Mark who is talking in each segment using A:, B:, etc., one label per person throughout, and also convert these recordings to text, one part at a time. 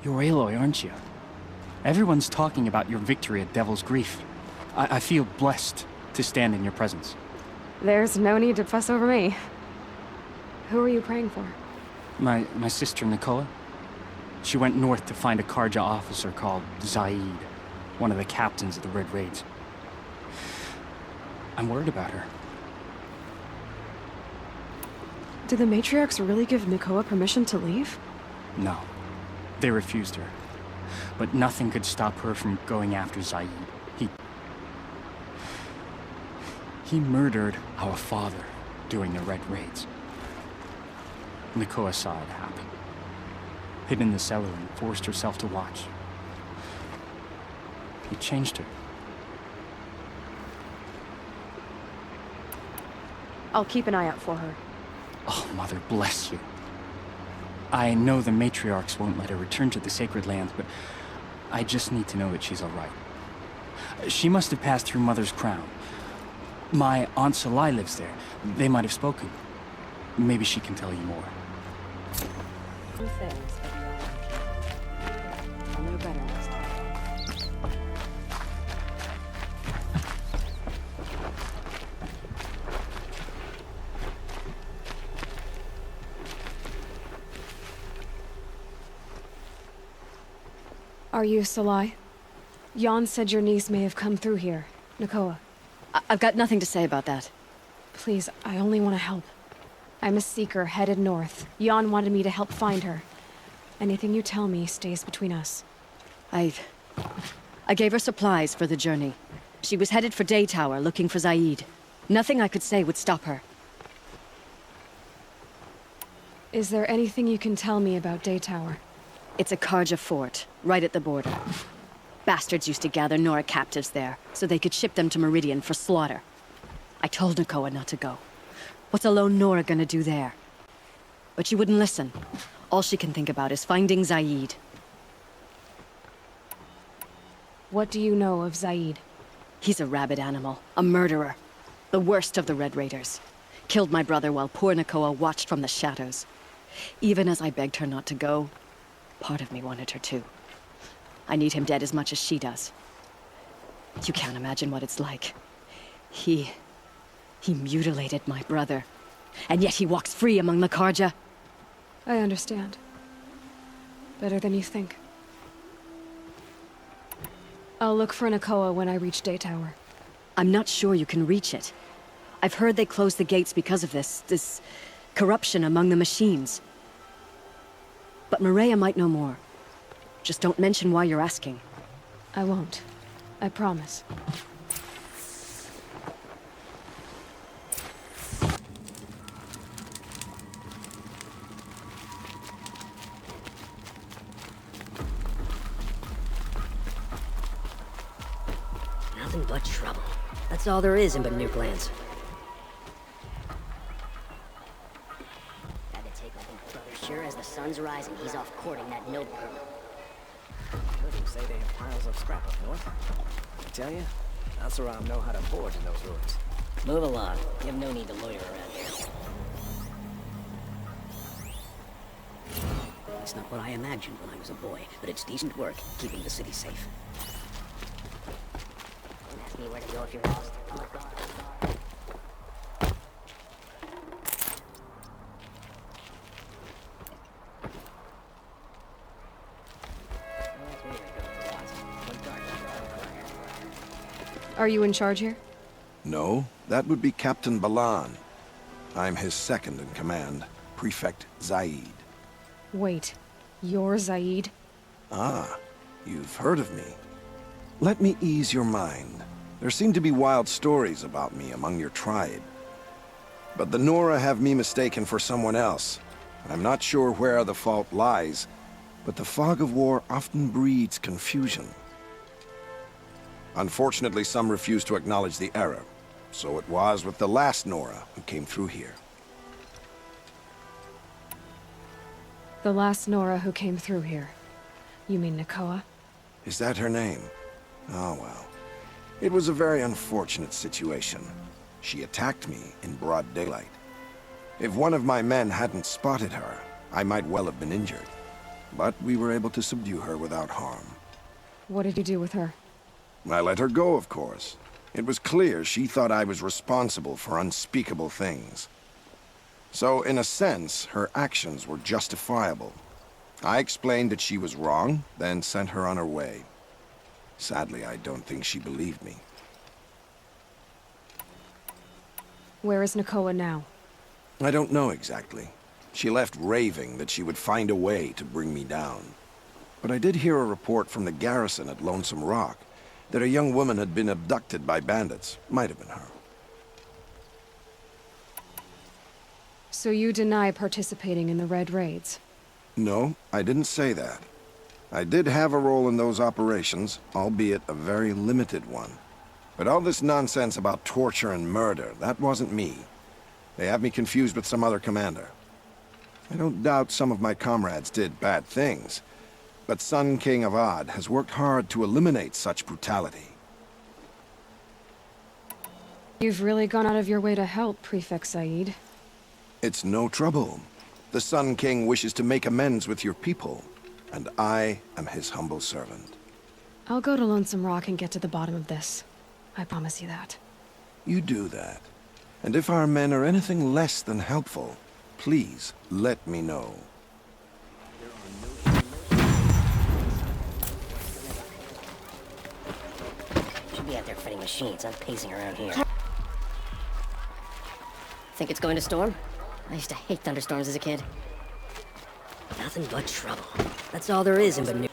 A: You're Aloy, aren't you? Everyone's talking about your victory at Devil's Grief. I feel blessed to stand in your presence.
B: There's no need to fuss over me. Who are you praying for?
A: My sister, Nakoa. She went north to find a Karja officer called Zaid, one of the captains of the Red Raids. I'm worried about her.
B: Did the Matriarchs really give Nakoa permission to leave?
A: No. They refused her. But nothing could stop her from going after Zaid. He murdered our father during the Red Raids. Nakoa saw it happen. Hid in the cellar and forced herself to watch. He changed her.
B: I'll keep an eye out for her.
A: Oh, Mother bless you. I know the Matriarchs won't let her return to the Sacred Lands, but I just need to know that she's all right. She must have passed through Mother's crown. My Aunt Salai lives there. They might have spoken. Maybe she can tell you more.
B: Two things, I'll know better next time. Are you Salai? Jan said your niece may have come through here. Nakoa.
C: I've got nothing to say about that.
B: Please, I only want to help. I'm a seeker headed north. Jan wanted me to help find her. Anything you tell me stays between us.
C: I gave her supplies for the journey. She was headed for Daytower, looking for Zaid. Nothing I could say would stop her.
B: Is there anything you can tell me about Daytower?
C: It's a Karja fort, right at the border. Bastards used to gather Nora captives there, so they could ship them to Meridian for slaughter. I told Nakoa not to go. What's a lone Nora gonna do there? But she wouldn't listen. All she can think about is finding Zaid.
B: What do you know of Zaid?
C: He's a rabid animal, a murderer. The worst of the Red Raiders. Killed my brother while poor Nakoa watched from the shadows. Even as I begged her not to go, part of me wanted her to. I need him dead as much as she does. You can't imagine what it's like. He mutilated my brother. And yet he walks free among the Karja.
B: I understand. Better than you think. I'll look for Nakoa when I reach Daytower.
C: I'm not sure you can reach it. I've heard they closed the gates because of this corruption among the machines. But Maria might know more. Just don't mention why you're asking.
B: I won't. I promise.
D: Nothing but trouble. That's all there is in Banuk lands. Had to take a look, brother. Sure as the sun's rising, he's off courting that note girl.
E: Could say they have piles of scrap up north. I tell you, Asaram know how to forge in those ruins.
D: Move along. You have no need to loiter around here. It's not what I imagined when I was a boy, but it's decent work keeping the city safe. Don't ask me where to go if you're lost. I'm a god.
B: Are you in charge here?
F: No, that would be Captain Balan. I'm his second in command, Prefect Zaid.
B: Wait, you're Zaid?
F: Ah, you've heard of me. Let me ease your mind. There seem to be wild stories about me among your tribe. But the Nora have me mistaken for someone else. I'm not sure where the fault lies, but the fog of war often breeds confusion. Unfortunately, some refuse to acknowledge the error. So it was with the last Nora who came through here.
B: The last Nora who came through here. You mean Nakoa?
F: Is that her name? Oh well. It was a very unfortunate situation. She attacked me in broad daylight. If one of my men hadn't spotted her, I might well have been injured. but we were able to subdue her without harm.
B: What did you do with her?
F: I let her go, of course. It was clear she thought I was responsible for unspeakable things. So, in a sense, her actions were justifiable. I explained that she was wrong, then sent her on her way. Sadly, I don't think she believed me.
B: Where is Nakoa now?
F: I don't know exactly. She left raving that she would find a way to bring me down. But I did hear a report from the garrison at Lonesome Rock that a young woman had been abducted by bandits. Might have been her.
B: So you deny participating in the Red Raids?
F: No, I didn't say that. I did have a role in those operations, albeit a very limited one. But all this nonsense about torture and murder, that wasn't me. They have me confused with some other commander. I don't doubt some of my comrades did bad things, but Sun King Avad has worked hard to eliminate such brutality.
B: You've really gone out of your way to help, Prefect Saeed.
F: It's no trouble. The Sun King wishes to make amends with your people, and I am his humble servant.
B: I'll go to Lonesome Rock and get to the bottom of this. I promise you that.
F: You do that. And if our men are anything less than helpful, please let me know.
D: Should be out there fighting machines. I'm pacing around here. Think it's going to storm? I used to hate thunderstorms as a kid. Nothing but trouble. That's all there is in Banu.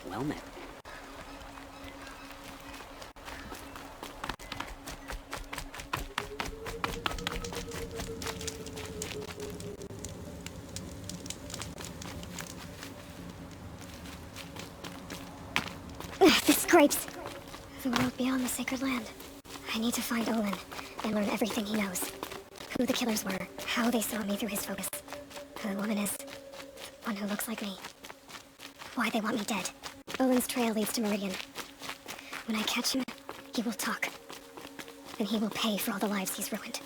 D: Well met.
G: The scrapes! The world beyond the sacred land. I need to find Olin and learn everything he knows. Who the killers were, how they saw me through his focus. Who the woman is. One who looks like me. Why they want me dead. Olin's trail leads to Meridian. When I catch him, he will talk. And he will pay for all the lives he's ruined.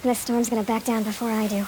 G: This storm's gonna back down before I do.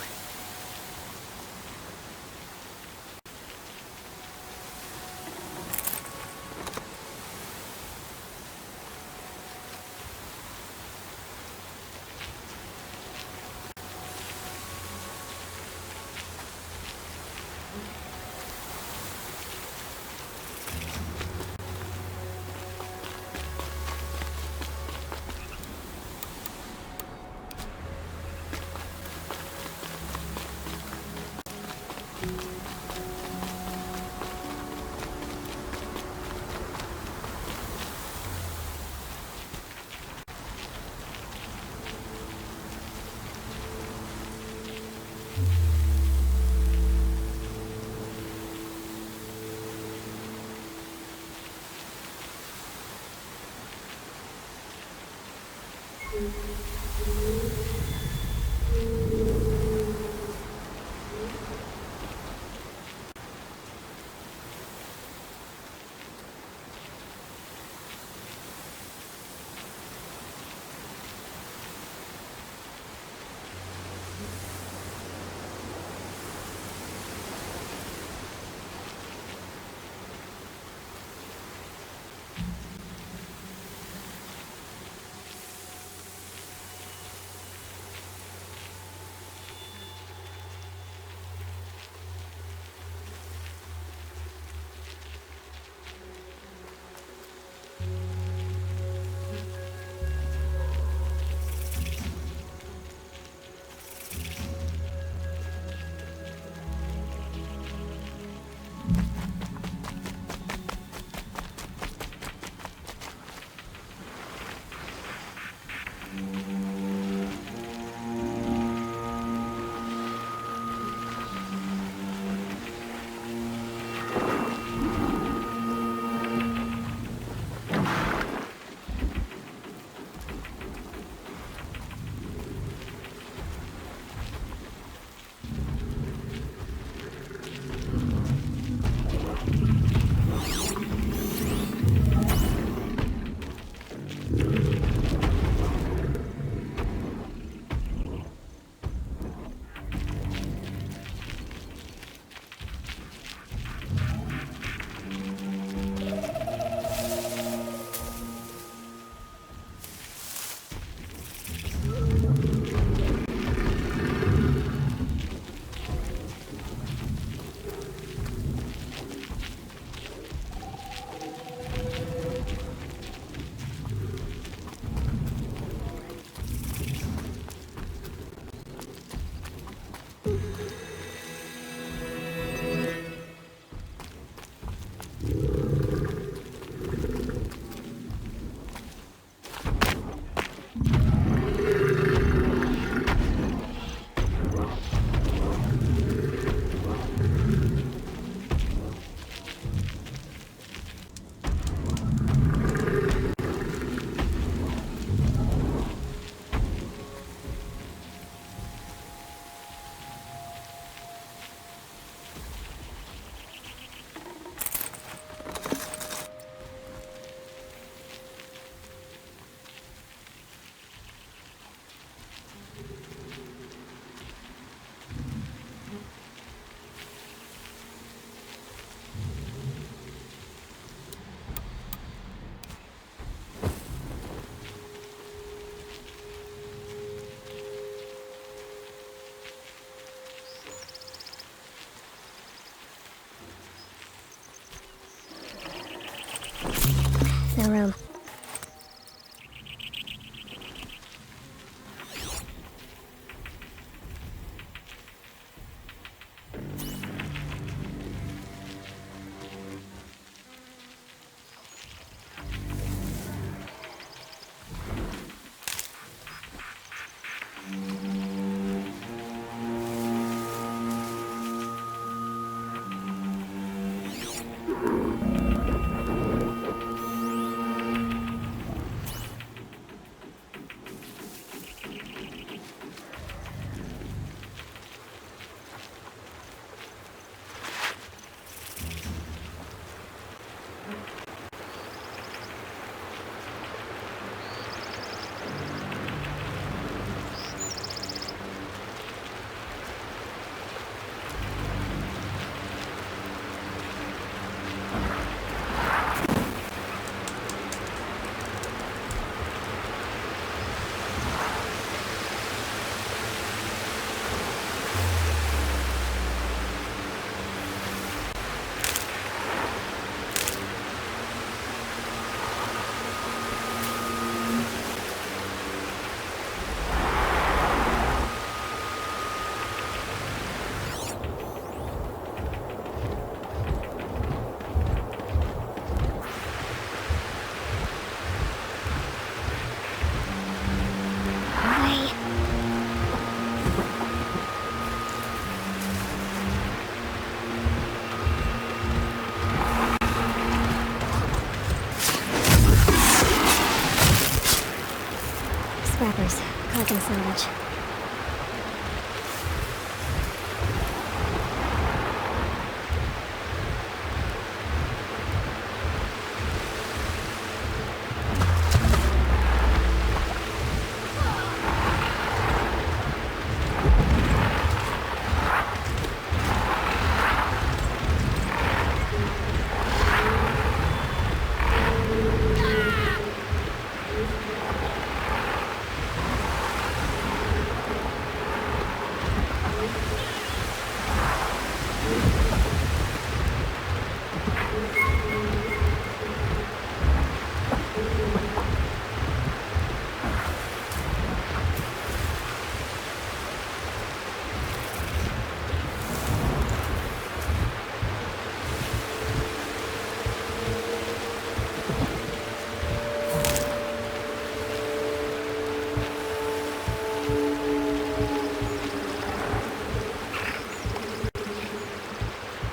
G: killers, collecting salvage.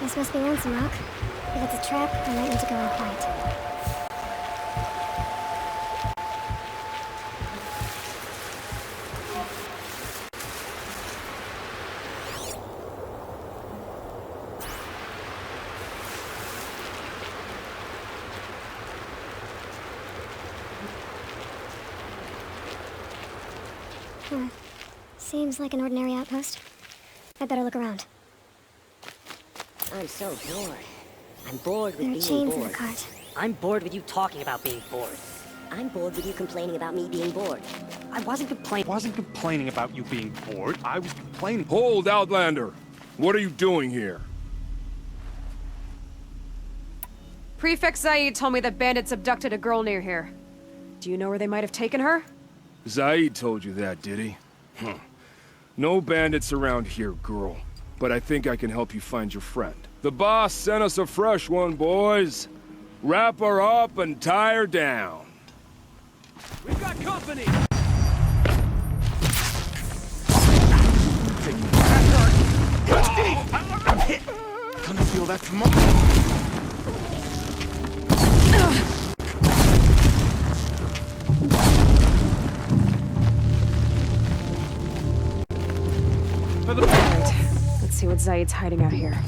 G: This must be Lonesome Rock. If it's a trap, I might need to go in quiet. Seems like an ordinary outpost. I'd better look around.
D: I'm so bored. I'm bored with
G: There are
D: being
G: chains in
D: bored.
G: the cart.
D: I'm bored with you talking about being bored. I'm bored with you complaining about me being bored. I wasn't complaining
H: about you being bored. I was complaining.
I: Hold, Outlander! What are you doing here?
B: Prefect Zaid told me that bandits abducted a girl near here. Do you know where they might have taken her?
I: Zaid told you that, did he? Huh. No bandits around here, girl. But I think I can help you find your friend. The boss sent us a fresh one, boys. Wrap her up and tie her down. We've got company!
H: Can you feel that from up?
B: Alright, let's see what Zaid's hiding out here.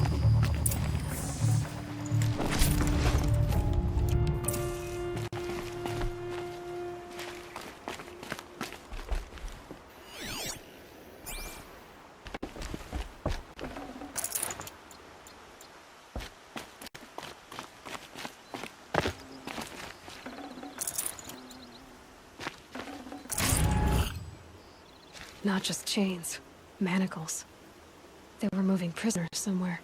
B: Not just chains, manacles. They were moving prisoners somewhere.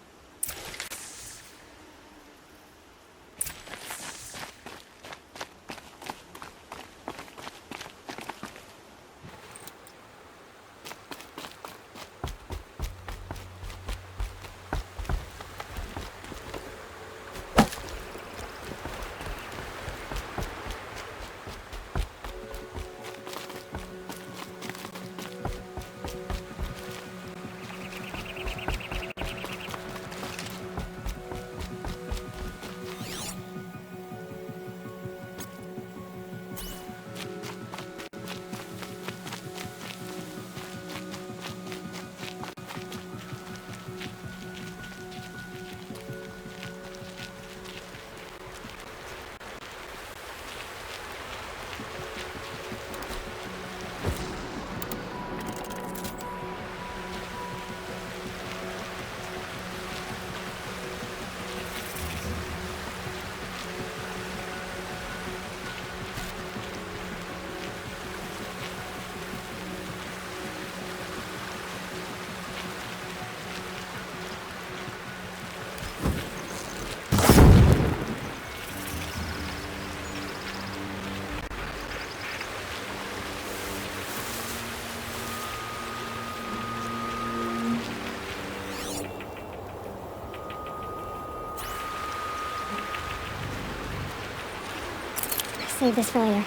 G: Save this for later.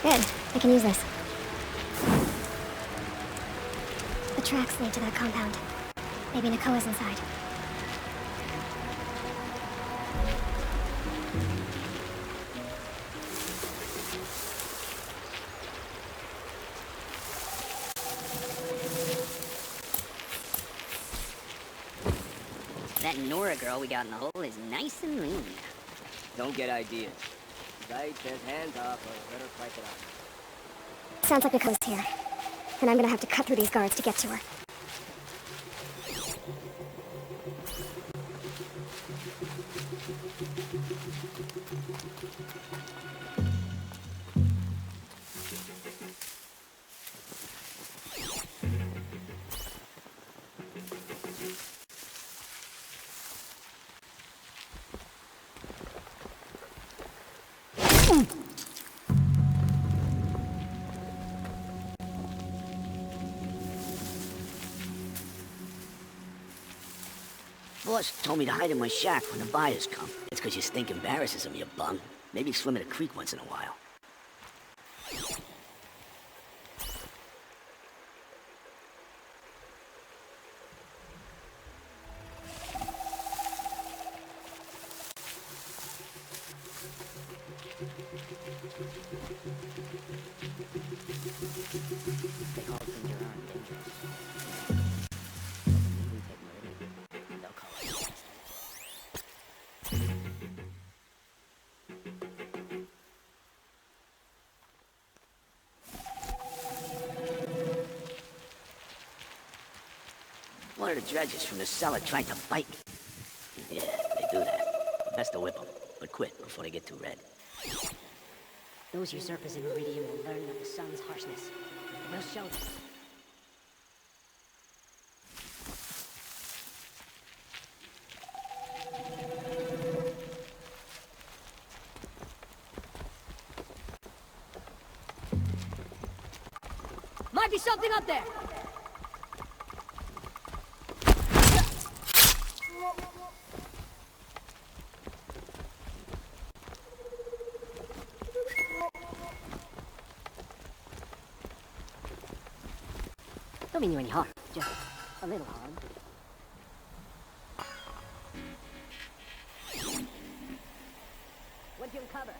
G: Good. I can use this. The tracks lead to that compound. Maybe Nakoa's inside.
D: That Nora girl we got in the hole is nice and lean.
E: Don't get ideas. Right says hands off, or better fight it out.
G: Sounds like Nakoa's here. And I'm gonna have to cut through these guards to get to her.
D: Boss told me to hide in my shack when the buyers come. It's 'cause you stink embarrasses them, you bum. Maybe swim in a creek once in a while. They call it danger armed dangerous. We take murder. They'll call it arrested. One of the dredges from the cellar tried to bite me. Yeah, they do that. Best to whip them, but quit before they get too red.
J: Those usurpers in Meridian will learn of the sun's harshness. We'll show them. Might be something up there! Don't mean you any harm, just a little harm. What'd you cover?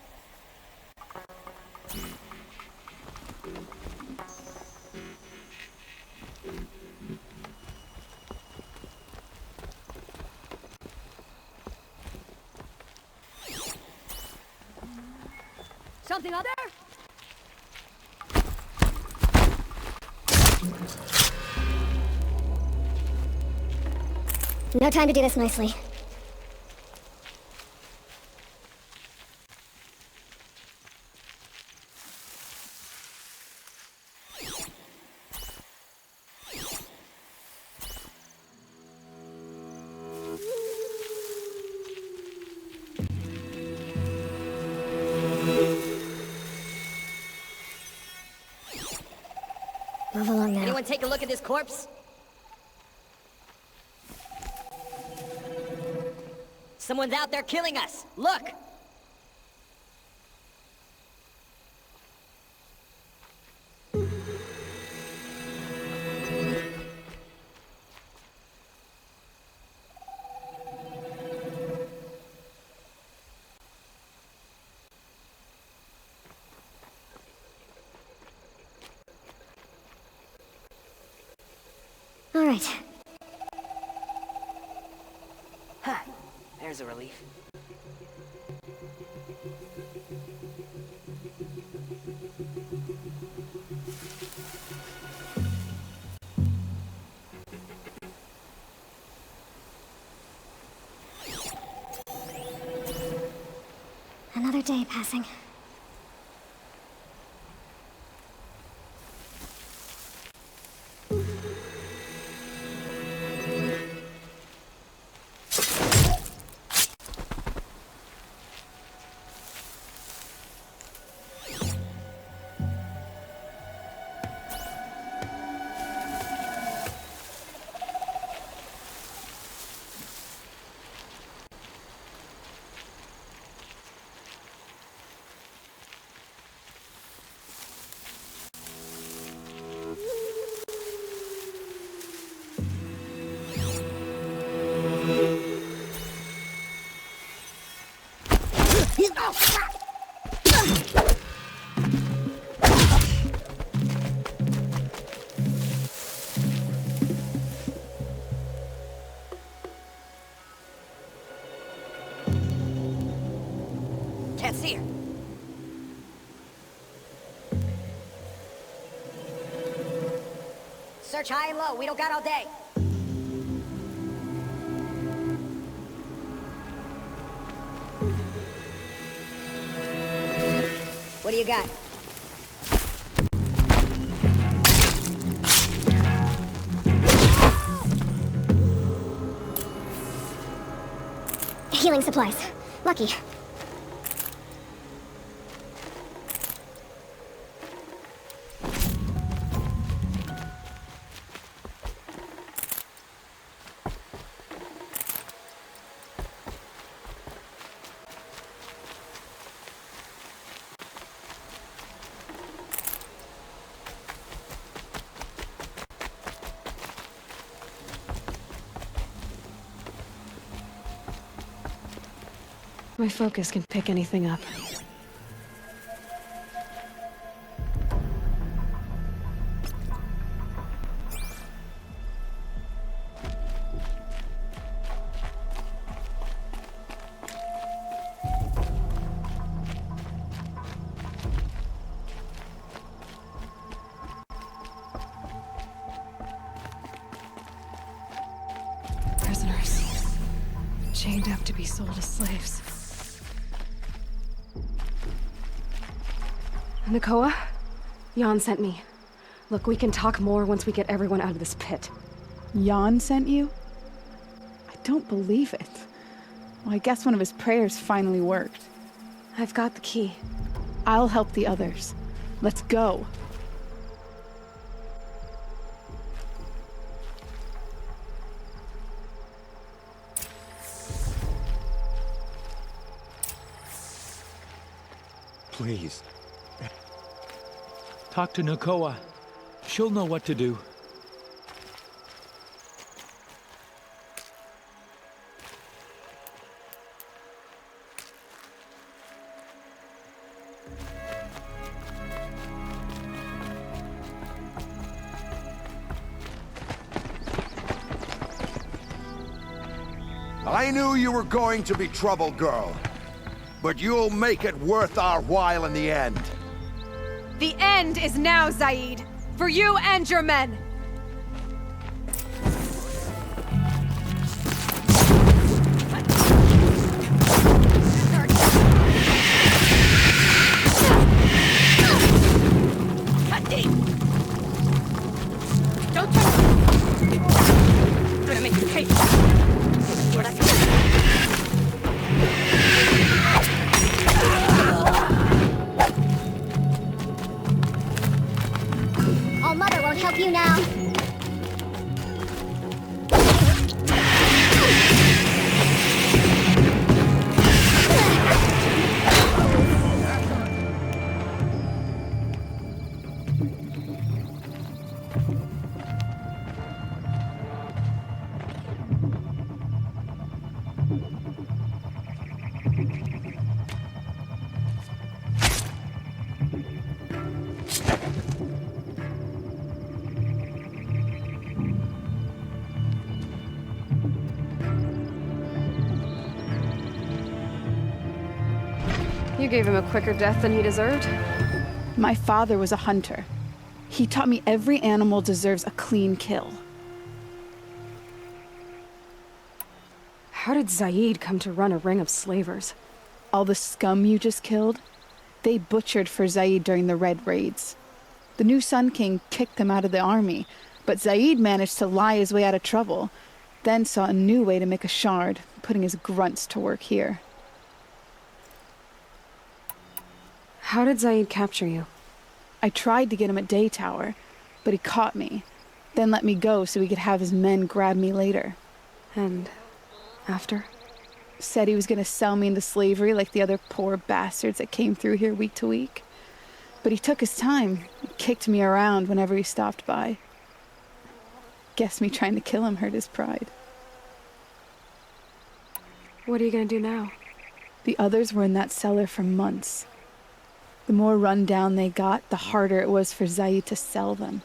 J: Something out there?
G: No time to do this nicely. Move along now.
J: Anyone take a look at this corpse? Someone's out there killing us! Look!
G: All right.
E: Ha! There's a relief.
G: Another day passing.
D: can't see her. Search high and low. We don't got all day. What do you got?
G: Healing supplies. Lucky.
B: My focus can pick anything up. Prisoners. Chained up to be sold as slaves. Nakoa? Jan sent me. Look, we can talk more once we get everyone out of this pit.
K: Jan sent you? I don't believe it. Well, I guess one of his prayers finally worked.
B: I've got the key.
K: I'll help the others. Let's go.
L: Please. Talk to Nakoa. She'll know what to do.
H: I knew you were going to be trouble, girl. But you'll make it worth our while in the end.
B: The end is now, Zaid! For you and your men!
D: Don't touch me! I'm gonna make you pay.
G: All-Mother won't help you now.
B: You gave him a quicker death than he deserved.
K: My father was a hunter. He taught me every animal deserves a clean kill.
B: How did Zaid come to run a ring of slavers?
K: All the scum you just killed, they butchered for Zaid during the Red Raids. The new Sun King kicked them out of the army, but Zaid managed to lie his way out of trouble, then saw a new way to make a shard, putting his grunts to work here.
B: How did Zaid capture you?
K: I tried to get him at Day Tower, but he caught me, then let me go so he could have his men grab me later.
B: And after?
K: Said he was gonna sell me into slavery like the other poor bastards that came through here week to week. But he took his time, kicked me around whenever he stopped by. Guess me trying to kill him hurt his pride.
B: What are you gonna do now?
K: The others were in that cellar for months. The more run down they got, the harder it was for Zaid to sell them.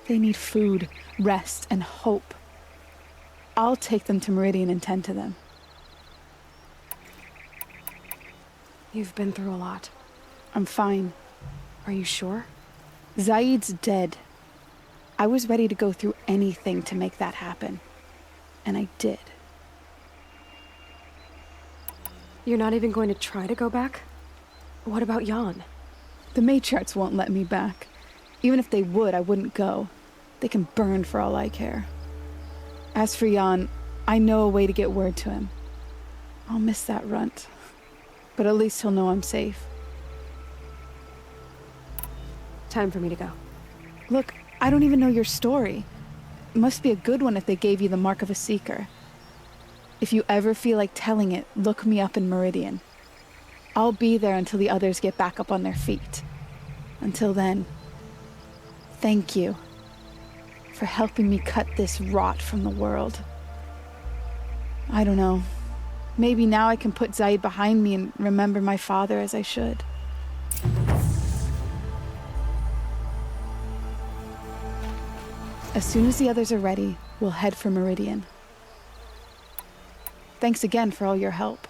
K: They need food, rest, and hope. I'll take them to Meridian and tend to them.
B: You've been through a lot.
K: I'm fine.
B: Are you sure?
K: Zaid's dead. I was ready to go through anything to make that happen. And I did.
B: You're not even going to try to go back? What about Jan?
K: The matriarchs won't let me back. Even if they would, I wouldn't go. They can burn for all I care. As for Jan, I know a way to get word to him. I'll miss that runt. But at least he'll know I'm safe.
B: Time for me to go.
K: Look, I don't even know your story. It must be a good one if they gave you the mark of a seeker. If you ever feel like telling it, look me up in Meridian. I'll be there until the others get back up on their feet. Until then, thank you for helping me cut this rot from the world. I don't know. Maybe now I can put Zaid behind me and remember my father as I should. As soon as the others are ready, we'll head for Meridian. Thanks again for all your help.